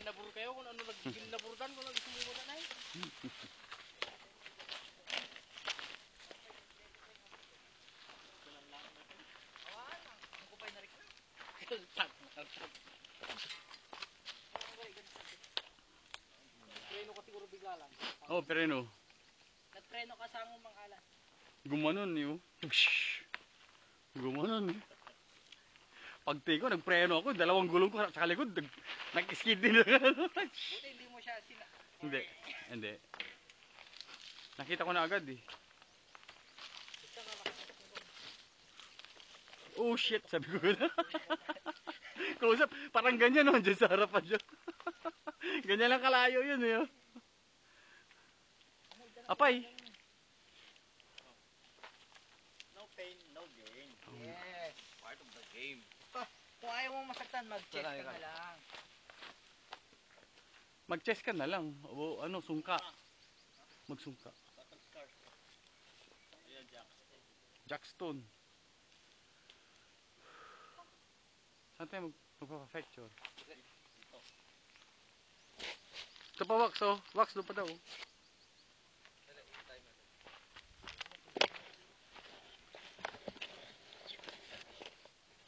ginabur kayo kung ano naginaburdan kung ano sumumura na eh. Ang kupay na rin ka. Preno ka siguro bigla lang. Oh, preno. Nagpreno ka sa among mangala. Gumanon yun. Gumanon eh. Pagti ko, nagpreno ako. Dalawang gulong ko sa likod. Nag-skid din. Buti hindi mo siya Hindi. Hindi. Nakita ko na agad eh. Oh shit, sabi ko na. Close up, parang ganyan no, dyan sa harapan siya. Ganyan lang kalayo yun eh. Apay. No pain, no gain. Yes. Part of the game. Kung ayaw mo masaktan, mag-chest ka na lang. Mag-chest ka na lang. O ano, sungka. Magsungka. Ayan, Jackstone. Saan tayo magpapafecture? Ito pa wax oh. Wax doon pa daw.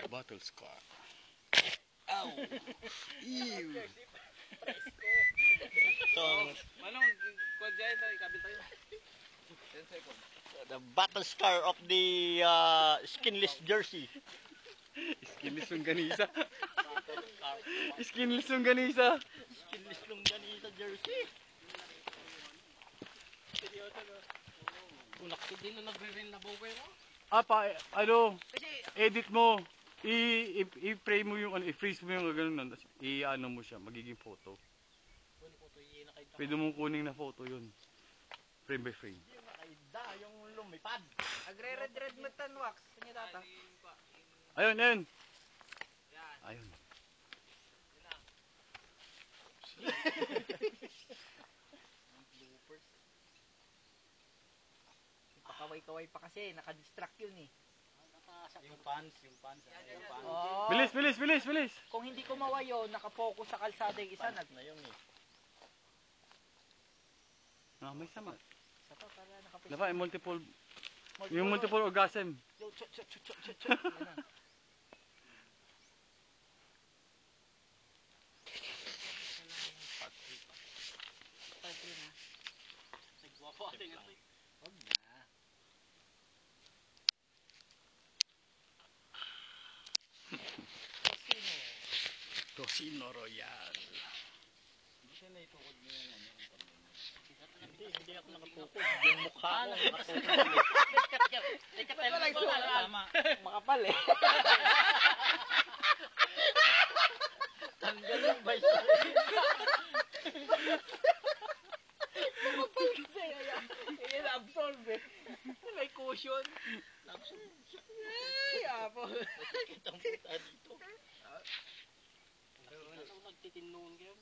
Battle scar. Ow! Ew! Manong, kung dyan tayo, ikabil tayo. 10 seconds. The battle scar of the skinless jersey. Skinless yung ganisa. Skinless yung ganisa. Skinless yung ganisa jersey. Seryoso no? Kung nakasudin na nagre-rin na bugay mo. Pa, ano, Kasi, edit mo. I-frame mo yung, i-freeze mo yung gano'n. I-ano mo siya, magiging photo. Pwede mong kuning na photo yun. Frame by frame. Yung nakaida, yung lumipad. agre-red mo tan wax. Kanya tata. Ayun, ayun. Ayun. Pakaway-kaway pa kasi, nakadistract yun eh. Yung pants. Oh, Bilis, bilis, bilis, bilis. kung hindi ko mawayo, nakapokus sa kalsada yung isa. Na yun eh. May sama. Isa pa, para nakapokus. Diba, yung multiple orgasm. Yo, chut. Nagwapo ating ito. Huwag na. Tocino Royal. Hindi siya naitukod mo yung ano. Hindi ako nakatukod. Yung mukha ko nakatukod. Tama. Makapal eh. Tanggal yung vice. Makapal kasi. Kaya na-absorb eh. May cushion. Ay, apo. Kitang puta dito. Ano nagtitinungan kayo?